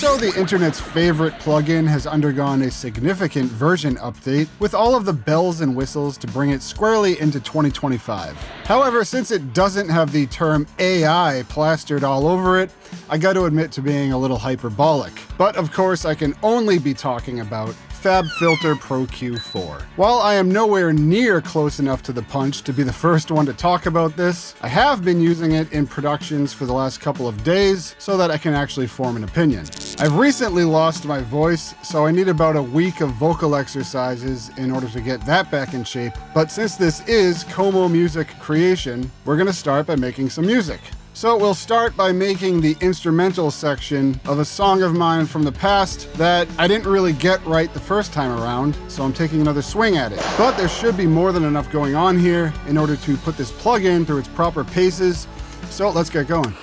So the internet's favorite plugin has undergone a significant version update with all of the bells and whistles to bring it squarely into 2025. However, since it doesn't have the term AI plastered all over it, I got to admit to being a little hyperbolic. But of course, I can only be talking about FabFilter Pro-Q 4. While I am nowhere near close enough to the punch to be the first one to talk about this, I have been using it in productions for the last couple of days so that I can actually form an opinion. I've recently lost my voice, so I need about a week of vocal exercises in order to get that back in shape. But since this is Como music creation, we're gonna start by making some music. So we'll start by making the instrumental section of a song of mine from the past that I didn't really get right the first time around, so I'm taking another swing at it. But there should be more than enough going on here in order to put this plugin through its proper paces, so let's get going.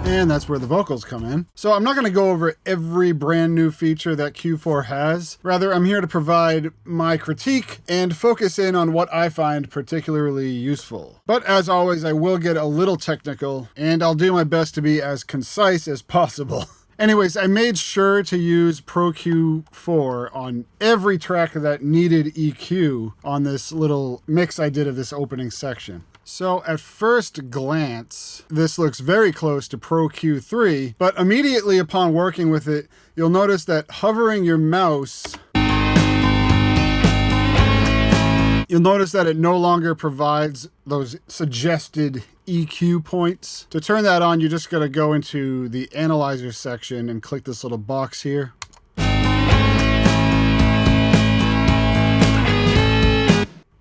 And that's where the vocals come in. So I'm not going to go over every brand new feature that Q4 has. Rather, I'm here to provide my critique and focus in on what I find particularly useful. But as always, I will get a little technical, and I'll do my best to be as concise as possible. Anyways, I made sure to use Pro-Q4 on every track that needed EQ on this little mix I did of this opening section. So at first glance, this looks very close to Pro-Q3, but immediately upon working with it, you'll notice that hovering your mouse, you'll notice that it no longer provides those suggested EQ points. To turn that on, you just gotta go into the analyzer section and click this little box here.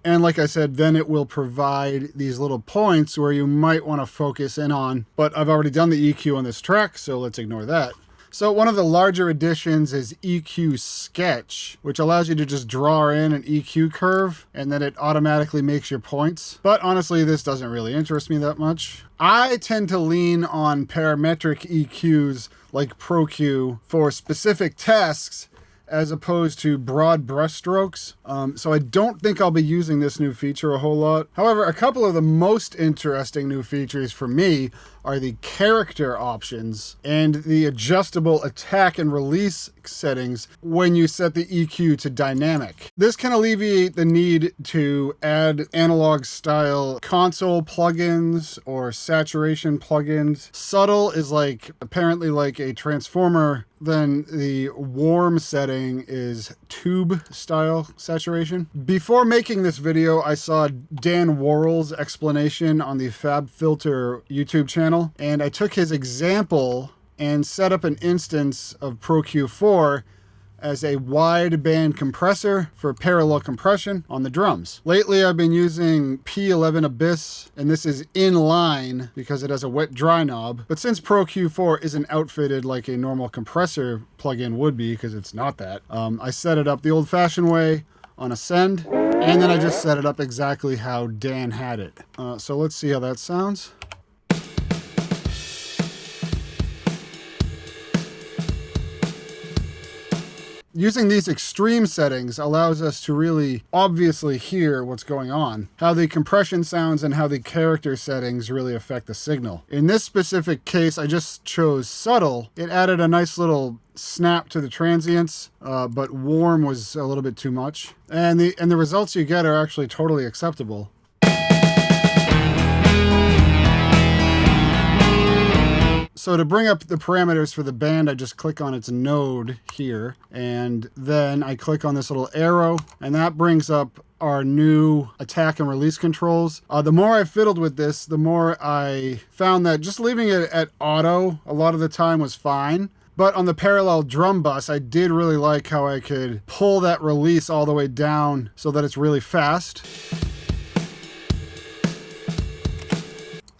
And like I said, then it will provide these little points where you might want to focus in on, but I've already done the EQ on this track, so let's ignore that. So one of the larger additions is EQ Sketch, which allows you to just draw in an EQ curve and then it automatically makes your points. But honestly, this doesn't really interest me that much. I tend to lean on parametric EQs like Pro-Q for specific tasks as opposed to broad brushstrokes. So I don't think I'll be using this new feature a whole lot. However, a couple of the most interesting new features for me are the character options and the adjustable attack and release settings when you set the EQ to dynamic. This can alleviate the need to add analog style console plugins or saturation plugins. Subtle is apparently like a transformer. Then the warm setting is tube style saturation. Before making this video, I saw Dan Worrell's explanation on the FabFilter YouTube channel, and I took his example and set up an instance of Pro-Q4 as a wideband compressor for parallel compression on the drums. Lately, I've been using P11 Abyss, and this is in line because it has a wet dry knob. But since Pro-Q4 isn't outfitted like a normal compressor plugin would be, because it's not that, I set it up the old-fashioned way on Ascend, and then I just set it up exactly how Dan had it. So let's see how that sounds. Using these extreme settings allows us to really obviously hear what's going on, how the compression sounds and how the character settings really affect the signal. In this specific case, I just chose subtle. It added a nice little snap to the transients, but warm was a little bit too much. And the results you get are actually totally acceptable. So to bring up the parameters for the band, I just click on its node here, and then I click on this little arrow, and that brings up our new attack and release controls. The more I fiddled with this, the more I found that just leaving it at auto a lot of the time was fine. But on the parallel drum bus, I did really like how I could pull that release all the way down so that it's really fast.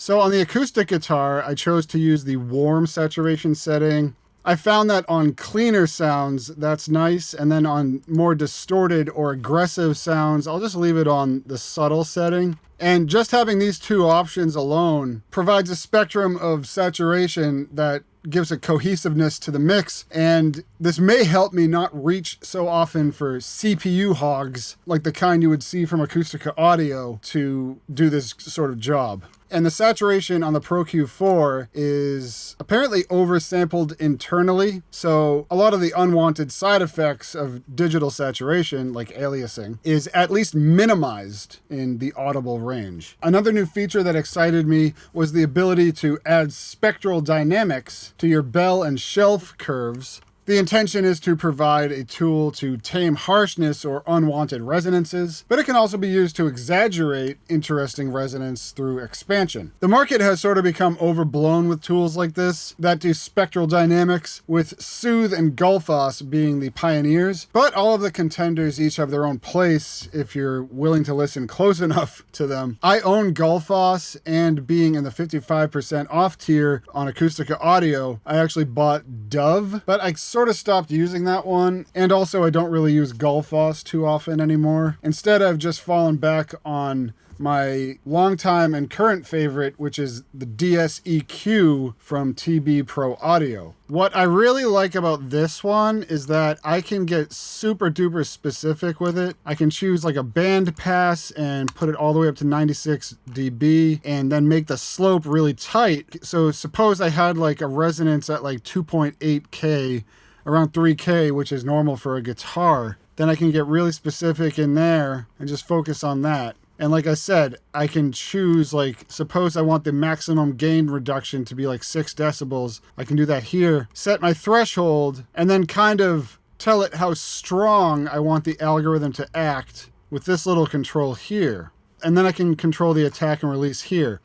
So on the acoustic guitar, I chose to use the warm saturation setting. I found that on cleaner sounds, that's nice. And then on more distorted or aggressive sounds, I'll just leave it on the subtle setting. And just having these two options alone provides a spectrum of saturation that gives a cohesiveness to the mix. And this may help me not reach so often for CPU hogs, like the kind you would see from Acoustica Audio, to do this sort of job. And the saturation on the Pro-Q4 is apparently oversampled internally. So a lot of the unwanted side effects of digital saturation, like aliasing, is at least minimized in the audible range. Another new feature that excited me was the ability to add spectral dynamics to your bell and shelf curves. The intention is to provide a tool to tame harshness or unwanted resonances, but it can also be used to exaggerate interesting resonance through expansion. The market has sort of become overblown with tools like this that do spectral dynamics, with Soothe and Gullfoss being the pioneers, but all of the contenders each have their own place if you're willing to listen close enough to them. I own Gullfoss, and being in the 55% off tier on Acoustica Audio, I actually bought Dove, but I sort of stopped using that one, and also I don't really use Gullfoss too often anymore. Instead, I've just fallen back on my longtime and current favorite, which is the DSEQ from TB Pro Audio. What I really like about this one is that I can get super duper specific with it. I can choose like a band pass and put it all the way up to 96 dB and then make the slope really tight. So suppose I had like a resonance at like 2.8K, around 3K, which is normal for a guitar. Then I can get really specific in there and just focus on that. And like I said, I can choose, like, suppose I want the maximum gain reduction to be like 6 decibels. I can do that here, set my threshold, and then kind of tell it how strong I want the algorithm to act with this little control here. And then I can control the attack and release here.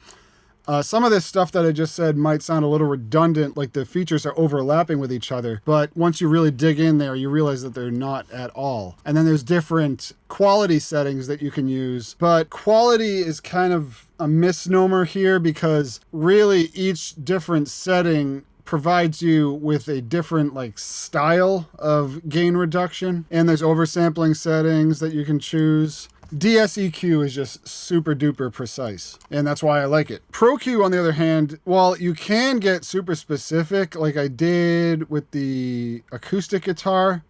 Some of this stuff that I just said might sound a little redundant, like the features are overlapping with each other, but once you really dig in there, you realize that they're not at all. And then there's different quality settings that you can use, but quality is kind of a misnomer here because really each different setting provides you with a different like style of gain reduction, and there's oversampling settings that you can choose. DSEQ is just super duper precise, and that's why I like it. Pro-Q, on the other hand, while you can get super specific like I did with the acoustic guitar,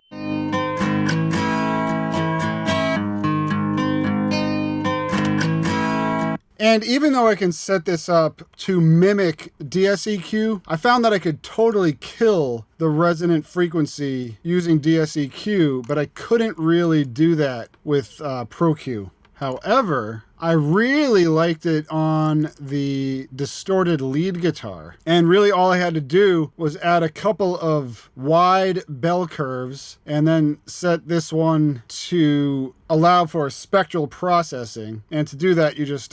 and even though I can set this up to mimic DSEQ, I found that I could totally kill the resonant frequency using DSEQ, but I couldn't really do that with Pro-Q. However, I really liked it on the distorted lead guitar. And really all I had to do was add a couple of wide bell curves and then set this one to allow for spectral processing. And to do that, you just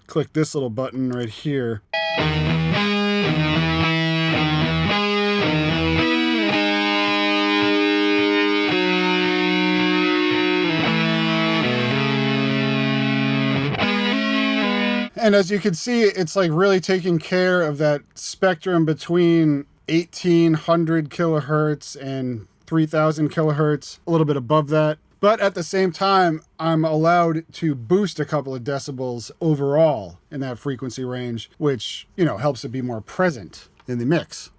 click this little button right here. And as you can see, it's like really taking care of that spectrum between 1800 kilohertz and 3000 kilohertz, a little bit above that. But at the same time, I'm allowed to boost a couple of decibels overall in that frequency range, which, you know, helps it be more present in the mix.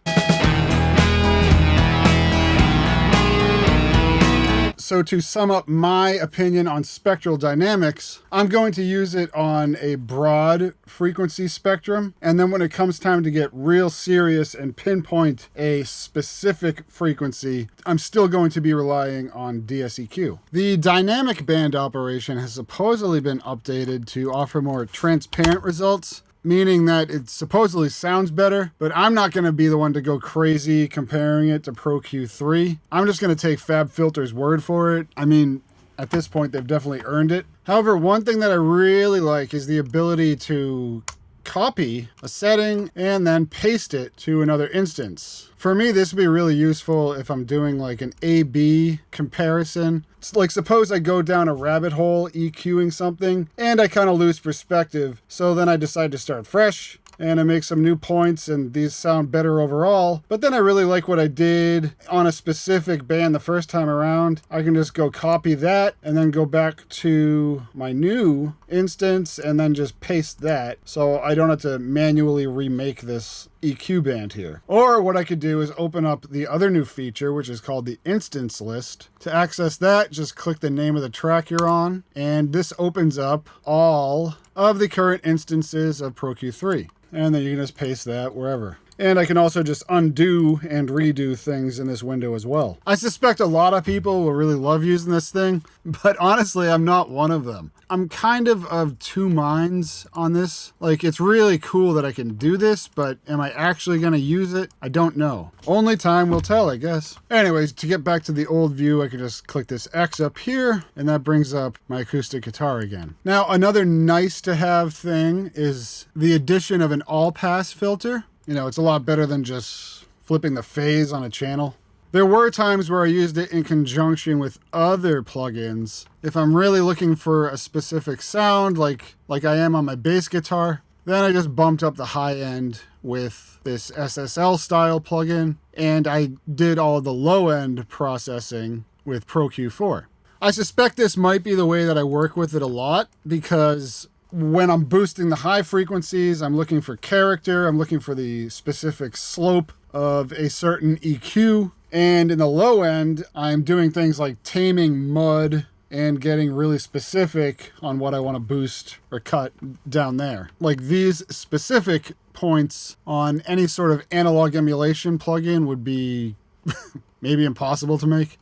So to sum up my opinion on spectral dynamics, I'm going to use it on a broad frequency spectrum. And then when it comes time to get real serious and pinpoint a specific frequency, I'm still going to be relying on DSEQ. The dynamic band operation has supposedly been updated to offer more transparent results, meaning that it supposedly sounds better, but I'm not going to be the one to go crazy comparing it to Pro-Q3. I'm just going to take FabFilter's word for it. I mean, at this point, they've definitely earned it. However, one thing that I really like is the ability to copy a setting and then paste it to another instance. For me, this would be really useful if I'm doing like an A-B comparison. It's like suppose I go down a rabbit hole EQing something and I kind of lose perspective. So then I decide to start fresh and I make some new points and these sound better overall. But then I really like what I did on a specific band the first time around. I can just go copy that and then go back to my new instance and then just paste that, so I don't have to manually remake this EQ band here. Or what I could do is open up the other new feature, which is called the instance list. To access that, just click the name of the track you're on, and this opens up all of the current instances of Pro-Q3. And then you can just paste that wherever. And I can also just undo and redo things in this window as well. I suspect a lot of people will really love using this thing, but honestly, I'm not one of them. I'm kind of two minds on this. Like, it's really cool that I can do this, but am I actually going to use it? I don't know. Only time will tell, I guess. Anyways, to get back to the old view, I can just click this X up here, and that brings up my acoustic guitar again. Now, another nice to have thing is the addition of an all-pass filter. You know, it's a lot better than just flipping the phase on a channel. There were times where I used it in conjunction with other plugins. If I'm really looking for a specific sound, like I am on my bass guitar, then I just bumped up the high end with this SSL style plugin, and I did all the low end processing with Pro-Q4. I suspect this might be the way that I work with it a lot, because when I'm boosting the high frequencies, I'm looking for character, I'm looking for the specific slope of a certain EQ. And in the low end, I'm doing things like taming mud and getting really specific on what I want to boost or cut down there. Like, these specific points on any sort of analog emulation plugin would be maybe impossible to make.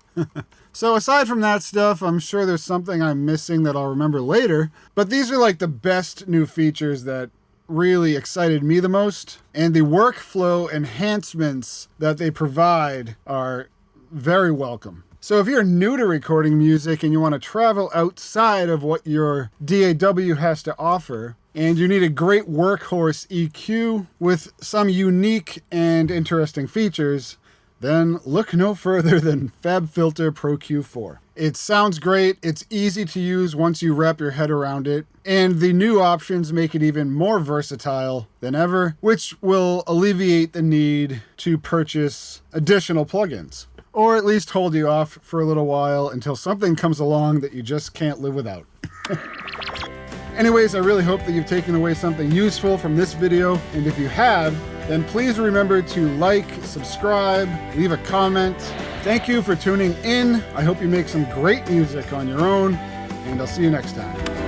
So aside from that stuff, I'm sure there's something I'm missing that I'll remember later, but these are like the best new features that really excited me the most, and the workflow enhancements that they provide are very welcome. So if you're new to recording music and you want to travel outside of what your DAW has to offer, and you need a great workhorse EQ with some unique and interesting features, then look no further than FabFilter Pro-Q4. It sounds great, it's easy to use once you wrap your head around it, and the new options make it even more versatile than ever, which will alleviate the need to purchase additional plugins, or at least hold you off for a little while until something comes along that you just can't live without. Anyways, I really hope that you've taken away something useful from this video, and if you have, then please remember to like, subscribe, leave a comment. Thank you for tuning in. I hope you make some great music on your own, and I'll see you next time.